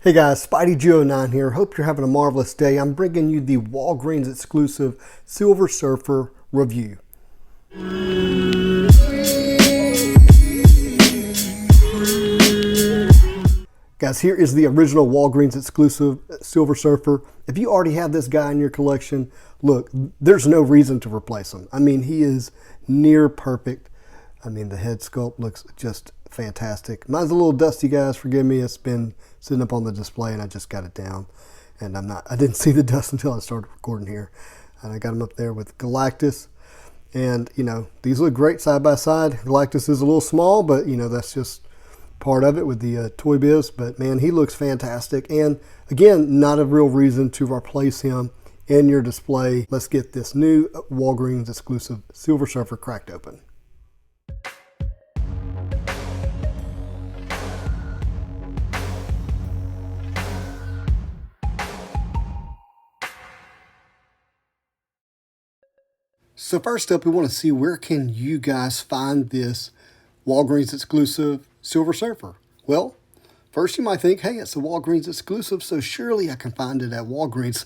Hey guys, Spidey09 here. Hope you're having a marvelous day. I'm bringing you the Walgreens exclusive Silver Surfer review. Guys, here is the original Walgreens exclusive Silver Surfer. If you already have this guy in your collection, look, there's no reason to replace him. I mean, he is near perfect. I mean, the head sculpt looks just fantastic. Mine's a little dusty, guys. Forgive me. It's been sitting up on the display and I just got it down. And I didn't see the dust until I started recording here. And I got him up there with Galactus. And, you know, these look great side by side. Galactus is a little small, but, you know, that's just part of it with the Toy Biz. But, man, he looks fantastic. And, again, not a real reason to replace him in your display. Let's get this new Walgreens exclusive Silver Surfer cracked open. So first up, we want to see where can you guys find this Walgreens exclusive Silver Surfer. Well, first you might think, hey, it's a Walgreens exclusive, so surely I can find it at Walgreens.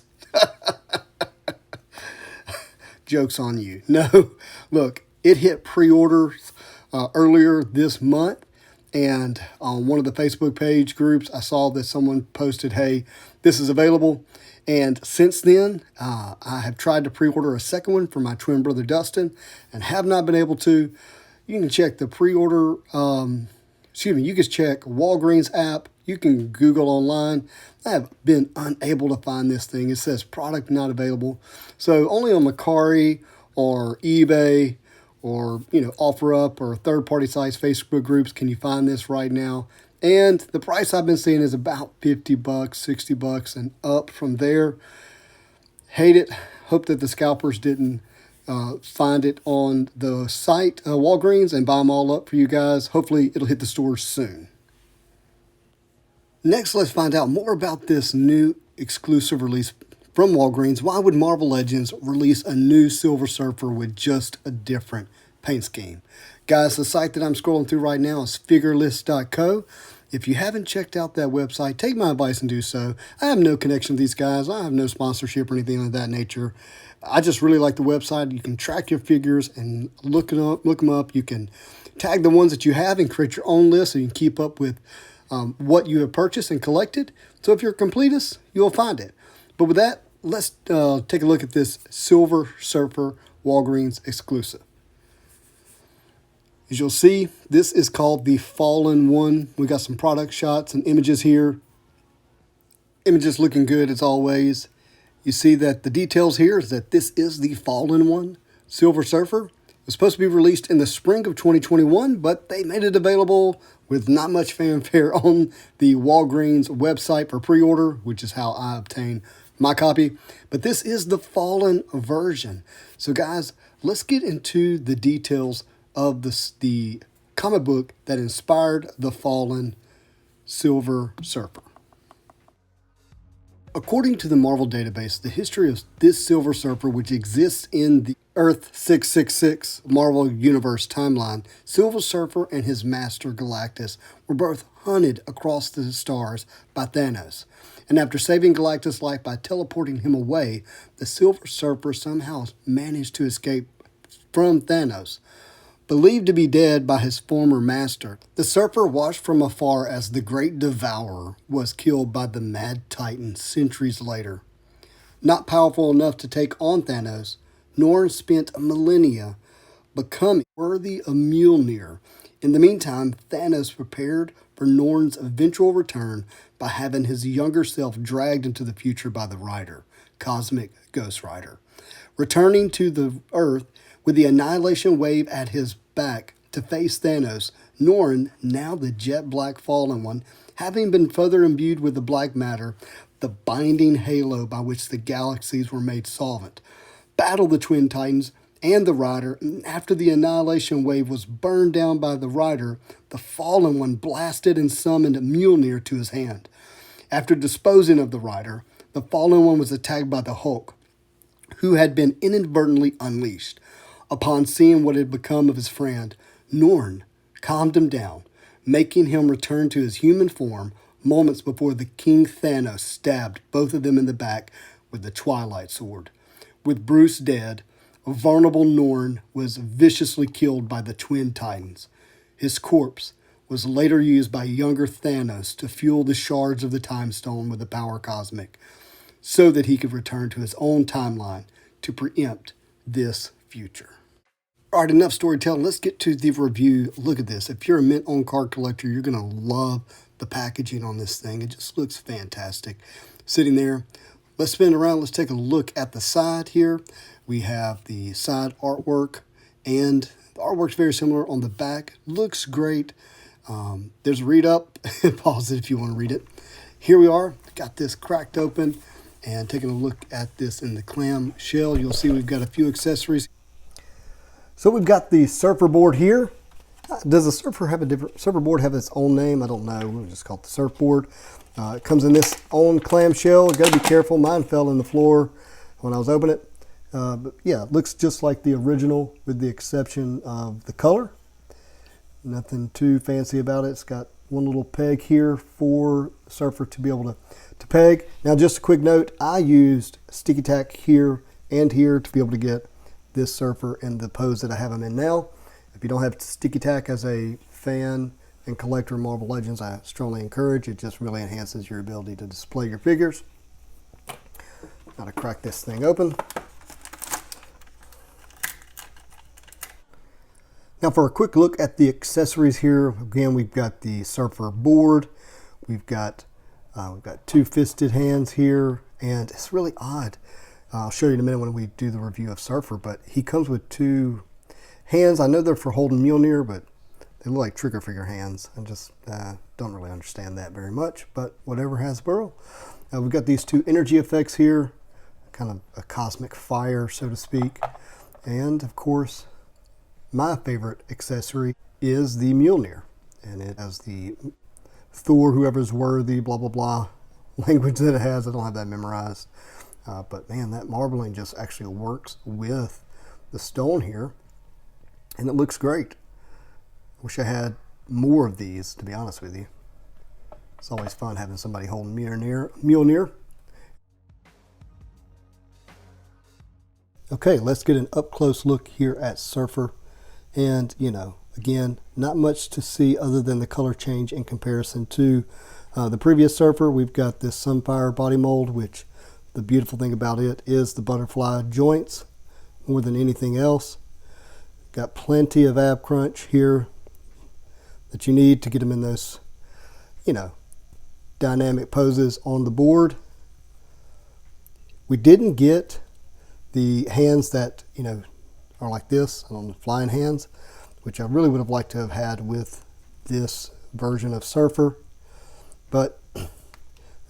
Joke's on you. No, look, it hit pre-orders earlier this month, and on one of the Facebook page groups, I saw that someone posted, hey, this is available. And since then, I have tried to pre-order a second one for my twin brother Dustin and have not been able to. You can check the pre-order, you can check Walgreens app. You can Google online. I have been unable to find this thing. It says product not available. So only on Mercari or eBay or, you know, OfferUp or third-party sites, Facebook groups can you find this right now. And the price I've been seeing is about $50, $60, and up from there. Hate it. Hope that the scalpers didn't find it on the site, Walgreens, and buy them all up for you guys. Hopefully, it'll hit the stores soon. Next, let's find out more about this new exclusive release from Walgreens. Why would Marvel Legends release a new Silver Surfer with just a different paint scheme? Guys, the site that I'm scrolling through right now is figurelist.co. If you haven't checked out that website, take my advice and do so. I have no connection with these guys. I have no sponsorship or anything of that nature. I just really like the website. You can track your figures and look them up. You can tag the ones that you have and create your own list so you can keep up with what you have purchased and collected. So if you're a completist, you'll find it. But with that, let's take a look at this Silver Surfer Walgreens exclusive. As you'll see, this is called the Fallen One. We got some product shots and images here. Images looking good as always. You see that the details here is that this is the Fallen One Silver Surfer. It was supposed to be released in the spring of 2021, but they made it available with not much fanfare on the Walgreens website for pre-order, which is how I obtained my copy. But this is the Fallen version. So guys, let's get into the details of the comic book that inspired the Fallen Silver Surfer. According to the Marvel database, the history of this Silver Surfer, which exists in the Earth 666 Marvel Universe timeline, Silver Surfer and his master Galactus were both hunted across the stars by Thanos. And after saving Galactus' life by teleporting him away, the Silver Surfer somehow managed to escape from Thanos. Believed to be dead by his former master, the Surfer watched from afar as the Great Devourer was killed by the Mad Titan centuries later. Not powerful enough to take on Thanos, Norn spent millennia becoming worthy of Mjolnir. In the meantime, Thanos prepared for Norn's eventual return by having his younger self dragged into the future by the Rider, Cosmic Ghost Rider. Returning to the Earth, with the Annihilation Wave at his back to face Thanos, Norn, now the jet black Fallen One, having been further imbued with the black matter, the binding halo by which the galaxies were made solvent, battled the Twin Titans and the Rider, and after the Annihilation Wave was burned down by the Rider, the Fallen One blasted and summoned Mjolnir to his hand. After disposing of the Rider, the Fallen One was attacked by the Hulk, who had been inadvertently unleashed. Upon seeing what had become of his friend, Norn calmed him down, making him return to his human form, moments before the King Thanos stabbed both of them in the back with the Twilight Sword. With Bruce dead, a vulnerable Norn was viciously killed by the Twin Titans. His corpse was later used by younger Thanos to fuel the shards of the Time Stone with the power cosmic, so that he could return to his own timeline to preempt this future. All right, enough storytelling. Let's get to the review. Look at this. If you're a mint on card collector, you're going to love the packaging on this thing. It just looks fantastic. Sitting there. Let's spin around. Let's take a look at the side here. We have the side artwork, and the artwork's very similar on the back. Looks great. There's a read up. Pause it if you want to read it. Here we are. Got this cracked open and taking a look at this in the clam shell. You'll see we've got a few accessories. So we've got the surfer board here. Does the surfer board have its own name? I don't know. We'll just call it the surfboard. It comes in this own clamshell. You got to be careful. Mine fell in the floor when I was opening it. But yeah, it looks just like the original with the exception of the color. Nothing too fancy about it. It's got one little peg here for the surfer to be able to peg. Now just a quick note, I used sticky tack here and here to be able to get this surfer in the pose that I have him in now. If you don't have sticky tack as a fan and collector of Marvel Legends, I strongly encourage. It just really enhances your ability to display your figures. Got to crack this thing open. Now for a quick look at the accessories here, again we've got the surfer board, we've got two-fisted hands here, and it's really odd. I'll show you in a minute when we do the review of Surfer, but he comes with two hands. I know they're for holding Mjolnir, but they look like trigger finger hands. I just don't really understand that very much, but whatever, Hasbro. We've got these two energy effects here, kind of a cosmic fire, so to speak. And of course, my favorite accessory is the Mjolnir, and it has the Thor, whoever's worthy, blah, blah, blah language that it has. I don't have that memorized. But man, that marbling just actually works with the stone here, and it looks great. Wish I had more of these, to be honest with you. It's always fun having somebody holding Mjolnir. Okay, let's get an up-close look here at Surfer. And, you know, again, not much to see other than the color change in comparison to the previous Surfer. We've got this Sunfire body mold, which the beautiful thing about it is the butterfly joints more than anything else. Got plenty of ab crunch here that you need to get them in those, you know, dynamic poses on the board. We didn't get the hands that, you know, are like this on the flying hands, which I really would have liked to have had with this version of Surfer, but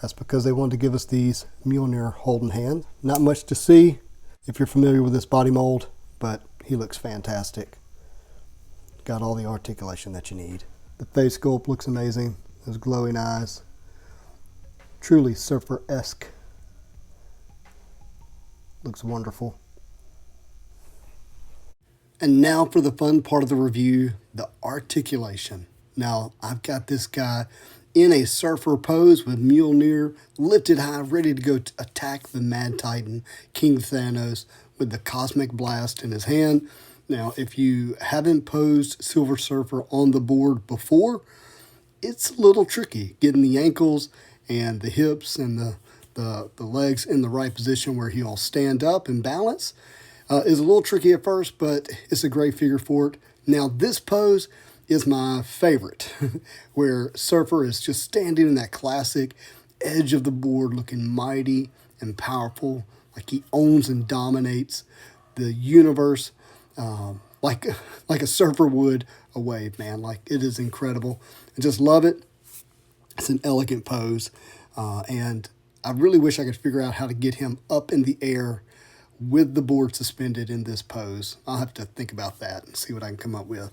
that's because they wanted to give us these Mjolnir holding hands. Not much to see if you're familiar with this body mold, but he looks fantastic. Got all the articulation that you need. The face sculpt looks amazing. Those glowing eyes. Truly Surfer-esque. Looks wonderful. And now for the fun part of the review, the articulation. Now, I've got this guy in a surfer pose with Mjolnir lifted high, ready to go attack the Mad Titan, King Thanos, with the Cosmic Blast in his hand. Now, if you haven't posed Silver Surfer on the board before, it's a little tricky getting the ankles and the hips and the legs in the right position where he'll stand up and balance. Is a little tricky at first, but it's a great figure for it. Now, this pose is my favorite, where Surfer is just standing in that classic edge of the board looking mighty and powerful, like he owns and dominates the universe, like a surfer would a wave, man. Like, it is incredible. I just love it. It's an elegant pose, and I really wish I could figure out how to get him up in the air with the board suspended in this pose. I'll have to think about that and see what I can come up with.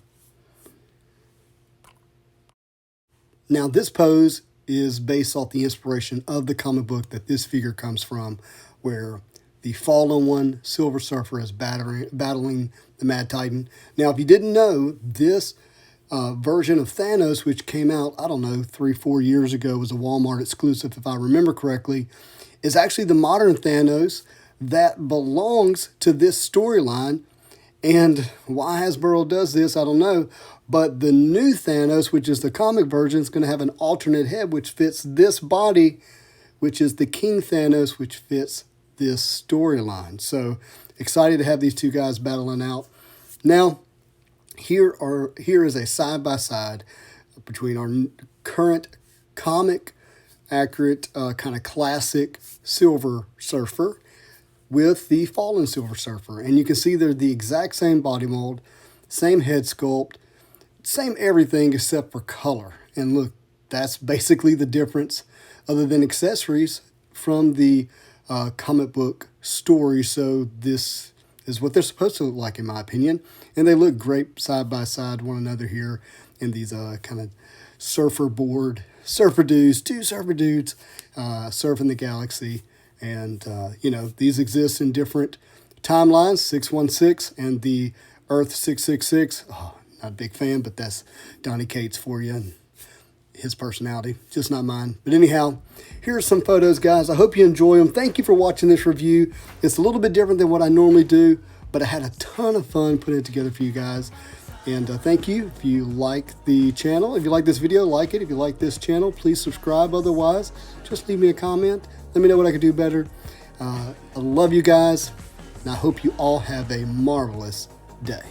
Now, this pose is based off the inspiration of the comic book that this figure comes from, where the fallen one, Silver Surfer, is battling the Mad Titan. Now, if you didn't know, this version of Thanos, which came out, I don't know, 3-4 years ago, was a Walmart exclusive, if I remember correctly, is actually the modern Thanos that belongs to this storyline. And why Hasbro does this, I don't know. But the new Thanos, which is the comic version, is going to have an alternate head, which fits this body, which is the King Thanos, which fits this storyline. So excited to have these two guys battling out. Now, here is a side-by-side between our current comic accurate kind of classic Silver Surfer with the fallen Silver Surfer. And you can see they're the exact same body mold, same head sculpt, same everything except for color. And look, that's basically the difference other than accessories from the comic book story. So this is what they're supposed to look like, in my opinion. And they look great side by side one another here in these kind of surfer dudes, two surfer dudes surfing the galaxy. And, these exist in different timelines, 616 and the Earth 666. Oh, not a big fan, but that's Donny Cates for you and his personality, just not mine. But anyhow, here's some photos, guys. I hope you enjoy them. Thank you for watching this review. It's a little bit different than what I normally do, but I had a ton of fun putting it together for you guys. And thank you. If you like the channel, if you like this video, like it. If you like this channel, please subscribe. Otherwise, just leave me a comment. Let me know what I could do better. I love you guys, and I hope you all have a marvelous day.